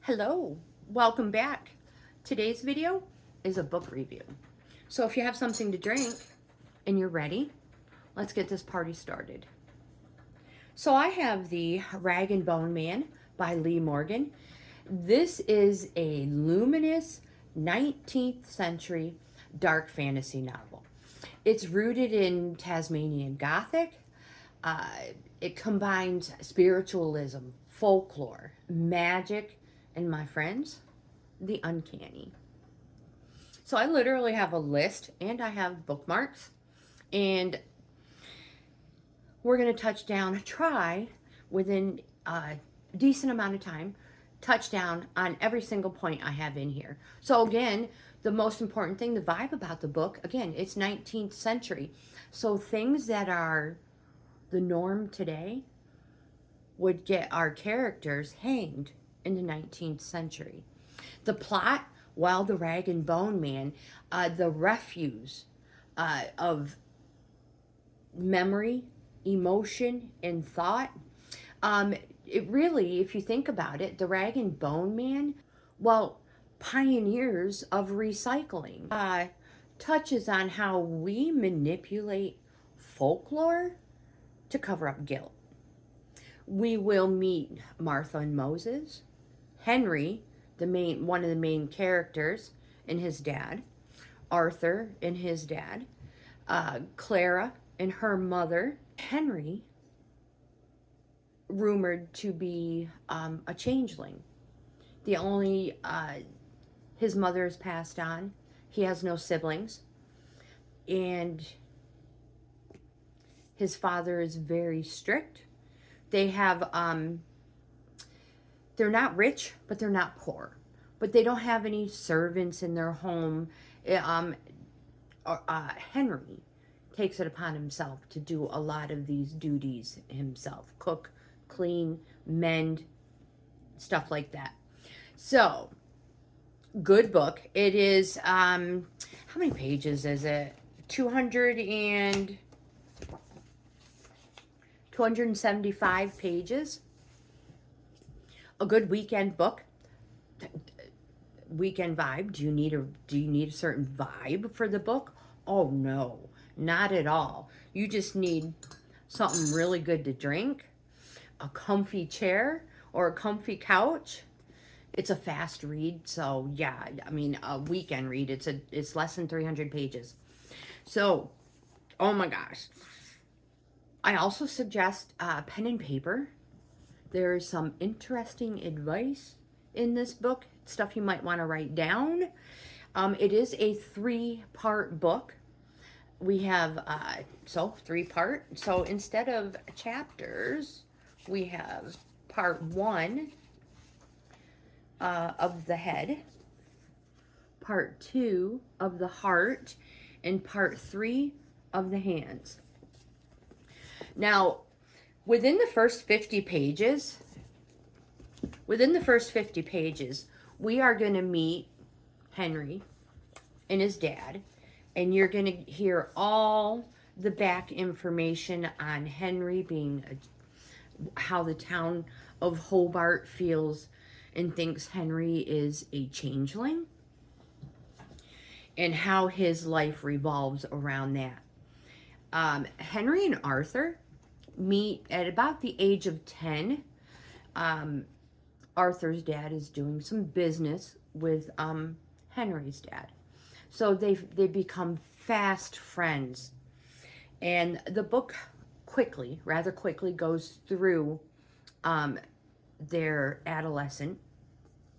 Hello, welcome back. Today's video is a book review. So if you have something to drink and you're ready, let's get this party started. So I have the Rag and Bone Man by Lee Morgan. This is a luminous 19th century dark fantasy novel. It's rooted in Tasmanian Gothic. It combines spiritualism, folklore, magic, and my friends, the uncanny. So I literally have a list and I have bookmarks, and we're going to try within a decent amount of time, touch down on every single point I have in here. So again, the most important thing, the vibe about the book, again, it's 19th century. So things that are the norm today would get our characters hanged in the 19th century. The plot, while the Rag and Bone Man, the refuse of memory, emotion, and thought. It really, if you think about it, the Rag and Bone Man, well, pioneers of recycling, touches on how we manipulate folklore to cover up guilt. We will meet Martha and Moses, Henry, one of the main characters, and his dad, Arthur and his dad, Clara and her mother, Henry, rumored to be a changeling. The only, his mother has passed on. He has no siblings. And his father is very strict. They have, they're not rich, but they're not poor. But they don't have any servants in their home. Henry takes it upon himself to do a lot of these duties himself. Cook, clean, mend, stuff like that. So, good book. It is, how many pages is it? 275 pages. A good weekend book. Weekend vibe. Do you need a certain vibe for the book? Oh no, not at all. You just need something really good to drink, a comfy chair or a comfy couch. It's a fast read, so yeah, I mean a weekend read. It's less than 300 pages. So, oh my gosh. I also suggest pen and paper. There's some interesting advice in this book, stuff you might want to write down. It is a 3-part book. We have, 3-part. So instead of chapters, we have part 1 of the head, part 2 of the heart, and part 3 of the hands. Now, within the first 50 pages, we are going to meet Henry and his dad, and you're going to hear all the back information on Henry being how the town of Hobart feels and thinks Henry is a changeling, and how his life revolves around that. Henry and Arthur meet at about the age of 10. Arthur's dad is doing some business with Henry's dad. So they become fast friends. And the book rather quickly goes through their adolescent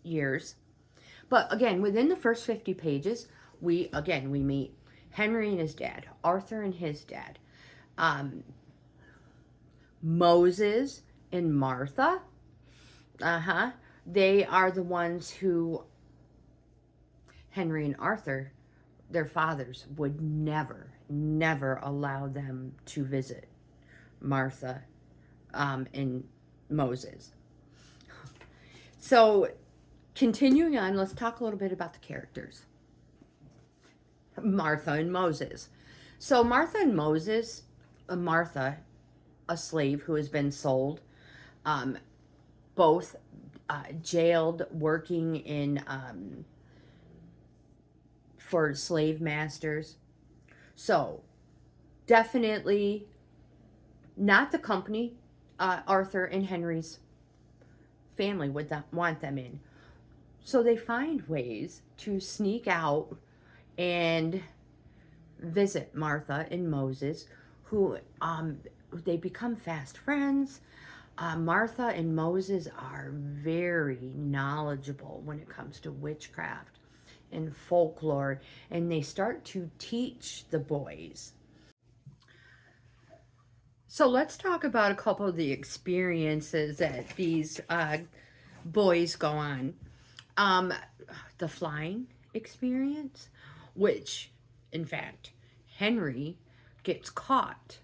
years. But again, within the first 50 pages, we meet Henry and his dad, Arthur and his dad, Moses and Martha. They are the ones who Henry and Arthur, their fathers, would never allow them to visit Martha and Moses. So, continuing on, let's talk a little bit about the characters. Martha and Moses. So Martha and Moses, Martha, a slave who has been sold, both jailed working in for slave masters. So definitely not the company Arthur and Henry's family would want them in. So they find ways to sneak out and visit Martha and Moses, who they become fast friends. Martha and Moses are very knowledgeable when it comes to witchcraft and folklore, and they start to teach the boys. So let's talk about a couple of the experiences that these boys go on. The flying experience, which, in fact, Henry gets caught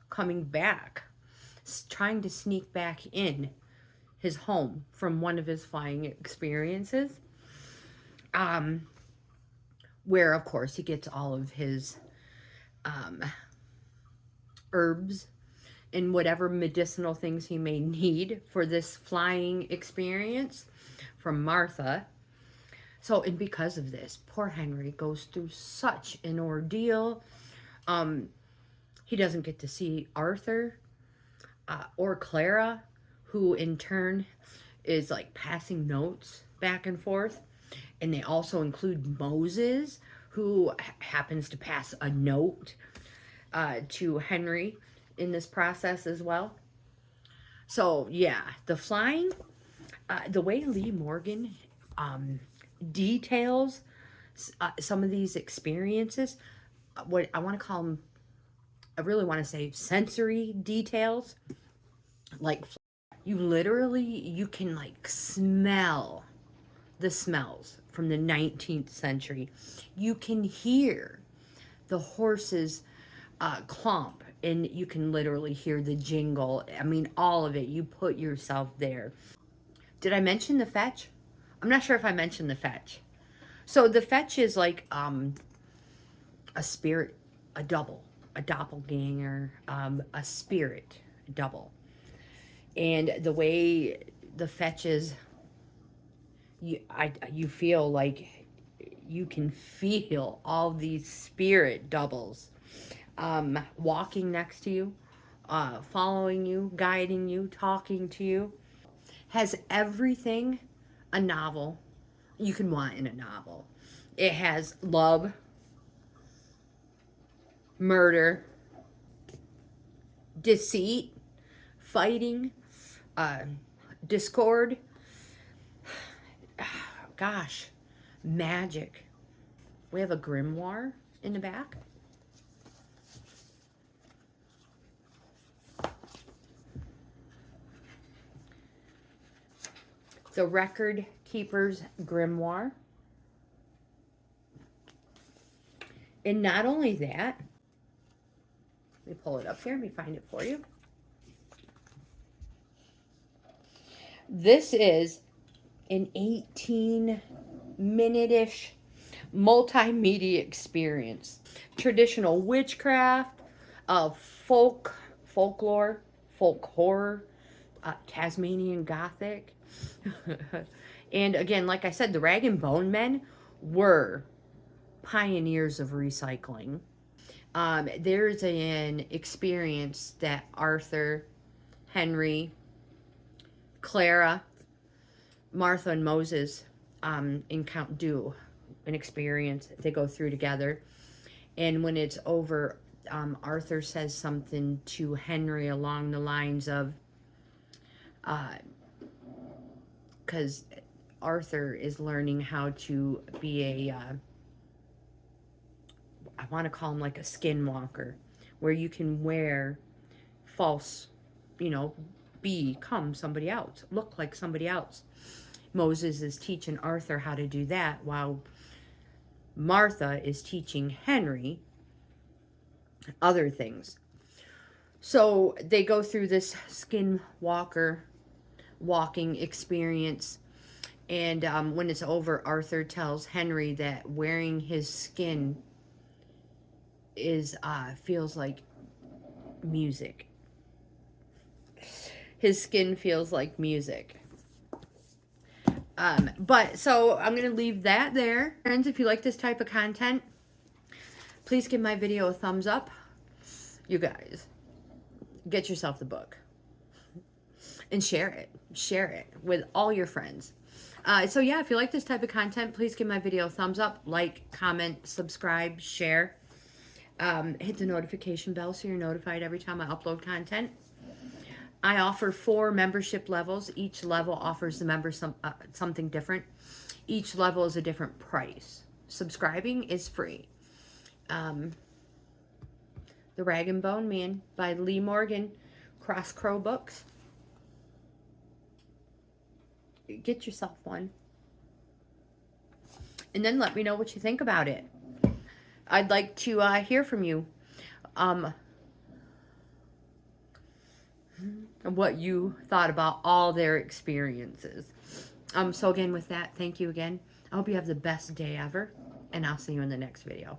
coming back, trying to sneak back in his home from one of his flying experiences, where, of course, he gets all of his herbs and whatever medicinal things he may need for this flying experience from Martha. So, and because of this, poor Henry goes through such an ordeal. He doesn't get to see Arthur or Clara, who in turn is like passing notes back and forth. And they also include Moses, who happens to pass a note to Henry in this process as well. So, yeah, the flying, the way Lee Morgan details some of these experiences, what I want to call them, I really want to say sensory details. Like, you literally, you can like smell the smells from the 19th century. You can hear the horses clomp, and you can literally hear the jingle. I mean, all of it. You put yourself there. Did I mention the fetch? I'm not sure if I mentioned the fetch. So the fetch is like a spirit, a double, a doppelganger, a spirit double. And the way the fetch is, you feel like you can feel all these spirit doubles walking next to you, following you, guiding you, talking to you. Has everything a novel you can want in a novel. It has love, murder, deceit, fighting, discord, gosh, magic. We have a grimoire in the back. The Record Keeper's Grimoire. And not only that, let me pull it up here. Let me find it for you. This is an 18-minute-ish multimedia experience. Traditional witchcraft, folklore, folk horror, Tasmanian Gothic. And again, like I said, the Rag and Bone Men were pioneers of recycling. There's an experience that Arthur, Henry, Clara, Martha, and Moses do an experience they go through together. And when it's over, Arthur says something to Henry along the lines of, because Arthur is learning how to be I want to call him like a skinwalker, where you can wear false, become somebody else, look like somebody else. Moses is teaching Arthur how to do that, while Martha is teaching Henry other things. So they go through this skinwalker walking experience, and when it's over, Arthur tells Henry that wearing his skin is feels like music. His skin feels like music. But so I'm going to leave that there. Friends, if you like this type of content, please give my video a thumbs up. You guys, get yourself the book and share it. Share it with all your friends. So yeah, if you like this type of content, please give my video a thumbs up, like, comment, subscribe, share. Hit the notification bell so you're notified every time I upload content. I offer 4 membership levels. Each level offers the members something different. Each level is a different price. Subscribing is free. The Rag and Bone Man by Lee Morgan, Cross Crow Books. Get yourself one. And then let me know what you think about it. I'd like to hear from you. What you thought about all their experiences. So again, with that, thank you again. I hope you have the best day ever. And I'll see you in the next video.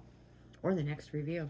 Or the next review.